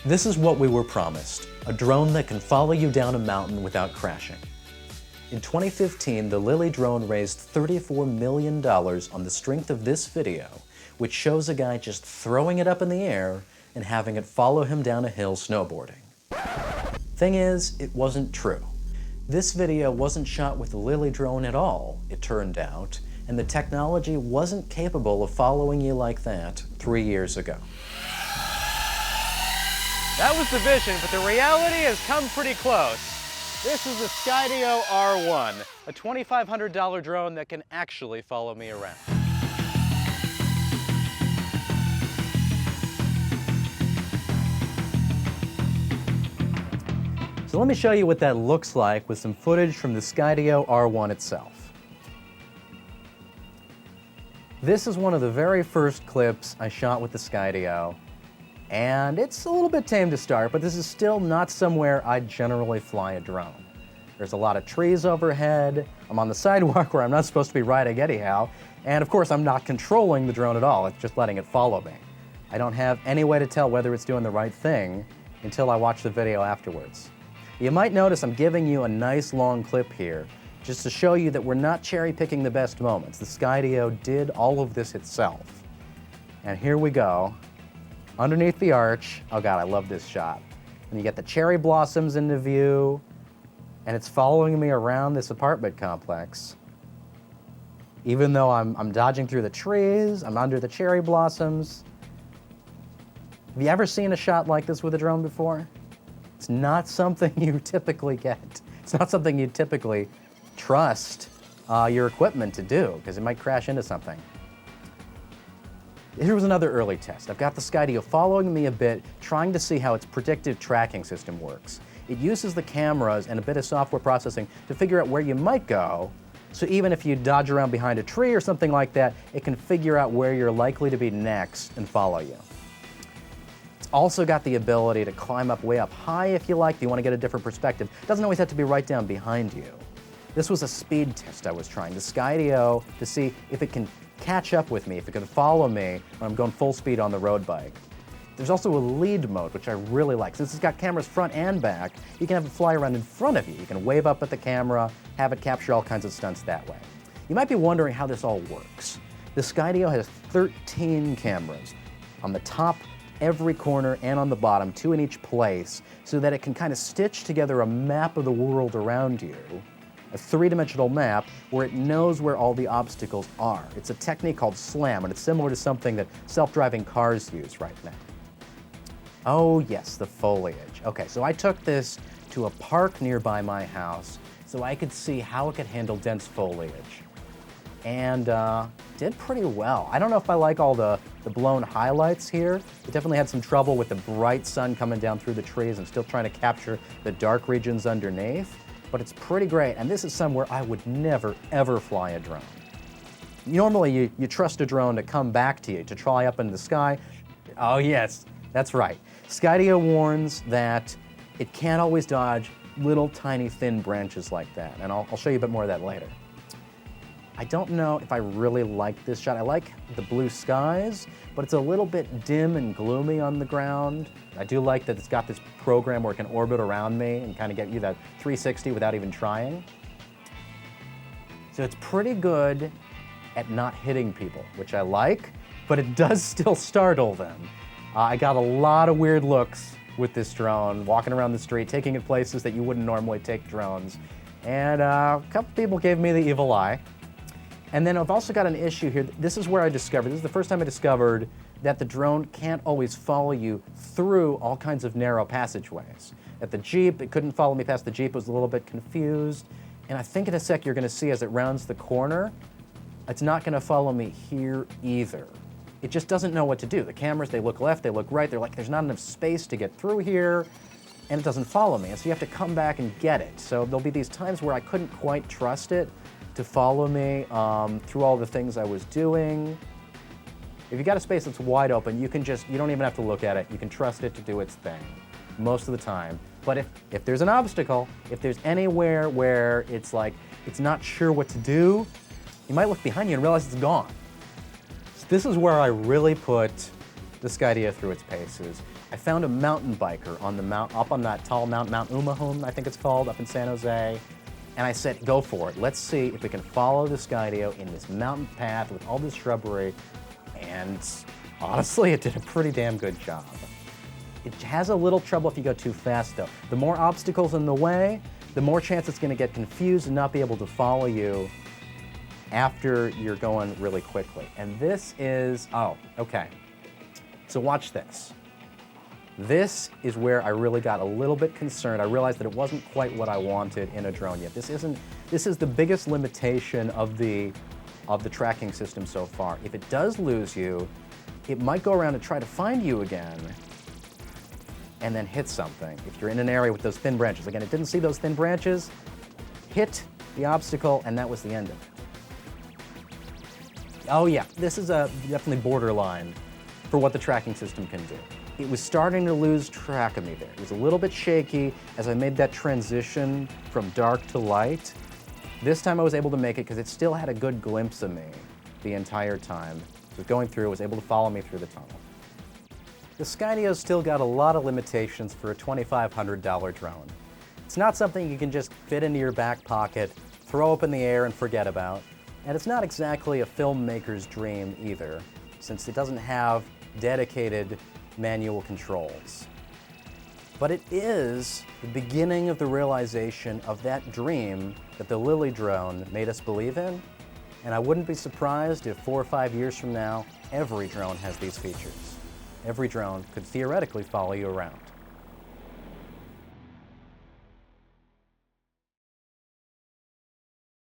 This is what we were promised, a drone that can follow you down a mountain without crashing. In 2015, the Lily drone raised $34 million on the strength of this video, which shows a guy just throwing it up in the air and having it follow him down a hill snowboarding. Thing is, it wasn't true. This video wasn't shot with the Lily drone at all, it turned out, and the technology wasn't capable of following you like that 3 years ago. That was the vision, but the reality has come pretty close. This is the Skydio R1, a $2,500 drone that can actually follow me around. So let me show you what that looks like with some footage from the Skydio R1 itself. This is one of the very first clips I shot with the Skydio, and it's a little bit tame to start, but this is still not somewhere I'd generally fly a drone. There's a lot of trees overhead, I'm on the sidewalk where I'm not supposed to be riding anyhow, and of course I'm not controlling the drone at all, it's just letting it follow me. I don't have any way to tell whether it's doing the right thing until I watch the video afterwards. You might notice I'm giving you a nice long clip here, just to show you that we're not cherry-picking the best moments. The Skydio did all of this itself. And here we go. Underneath the arch, oh God, I love this shot. And you get the cherry blossoms into view, and it's following me around this apartment complex. Even though I'm dodging through the trees, I'm under the cherry blossoms. Have you ever seen a shot like this with a drone before? It's not something you typically get. It's not something you typically trust your equipment to do, because it might crash into something. Here was another early test. I've got the Skydio following me a bit, trying to see how its predictive tracking system works. It uses the cameras and a bit of software processing to figure out where you might go, so even if you dodge around behind a tree or something like that, it can figure out where you're likely to be next and follow you. It's also got the ability to climb up way up high if you like, if you want to get a different perspective. It doesn't always have to be right down behind you. This was a speed test I was trying, the Skydio, to see if it can catch up with me, if it can follow me when I'm going full speed on the road bike. There's also a lead mode, which I really like. Since it's got cameras front and back, you can have it fly around in front of you. You can wave up at the camera, have it capture all kinds of stunts that way. You might be wondering how this all works. The Skydio has 13 cameras on the top, every corner, and on the bottom, 2 in each place, so that it can kind of stitch together a map of the world around you, a 3-dimensional map where it knows where all the obstacles are. It's a technique called SLAM, and it's similar to something that self-driving cars use right now. Oh yes, the foliage. Okay, so I took this to a park nearby my house so I could see how it could handle dense foliage. And did pretty well. I don't know if I like all the blown highlights here. It definitely had some trouble with the bright sun coming down through the trees and still trying to capture the dark regions underneath. But it's pretty great, and this is somewhere I would never, ever fly a drone. Normally, you trust a drone to come back to you, to try up in the sky. Oh yes, that's right. Skydio warns that it can't always dodge little tiny thin branches like that, and I'll show you a bit more of that later. I don't know if I really like this shot. I like the blue skies, but it's a little bit dim and gloomy on the ground. I do like that it's got this program where it can orbit around me and kind of get you that 360 without even trying. So it's pretty good at not hitting people, which I like, but it does still startle them. I got a lot of weird looks with this drone, walking around the street, taking it places that you wouldn't normally take drones. And a couple people gave me the evil eye. And then I've also got an issue here. This is where I discovered, this is the first time I discovered that the drone can't always follow you through all kinds of narrow passageways. At the Jeep, it couldn't follow me past the Jeep, it was a little bit confused. And I think in a sec you're gonna see as it rounds the corner, it's not gonna follow me here either. It just doesn't know what to do. The cameras, they look left, they look right, they're like, there's not enough space to get through here, and it doesn't follow me. And so you have to come back and get it. So there'll be these times where I couldn't quite trust it to follow me through all the things I was doing. If you got a space that's wide open, you don't even have to look at it. You can trust it to do its thing most of the time. But if there's an obstacle, if there's anywhere where it's like, it's not sure what to do, you might look behind you and realize it's gone. So this is where I really put the Skydio through its paces. I found a mountain biker on the up on that tall Mount Umahum, I think it's called, up in San Jose. And I said, go for it. Let's see if we can follow the Skydio in this mountain path with all this shrubbery. And honestly, it did a pretty damn good job. It has a little trouble if you go too fast, though. The more obstacles in the way, the more chance it's going to get confused and not be able to follow you after you're going really quickly. And this is, oh, okay. So watch this. This is where I really got a little bit concerned. I realized that it wasn't quite what I wanted in a drone yet. This is the biggest limitation of the tracking system so far. If it does lose you, it might go around and try to find you again and then hit something. If you're in an area with those thin branches. Again, it didn't see those thin branches, hit the obstacle, and that was the end of it. Oh yeah, this is definitely borderline for what the tracking system can do. It was starting to lose track of me there. It was a little bit shaky as I made that transition from dark to light. This time I was able to make it because it still had a good glimpse of me the entire time. It was going through, it was able to follow me through the tunnel. The Skydio's still got a lot of limitations for a $2,500 drone. It's not something you can just fit into your back pocket, throw up in the air and forget about. And it's not exactly a filmmaker's dream either, since it doesn't have dedicated manual controls. But it is the beginning of the realization of that dream that the Lily drone made us believe in. And I wouldn't be surprised if 4 or 5 years from now, every drone has these features. Every drone could theoretically follow you around.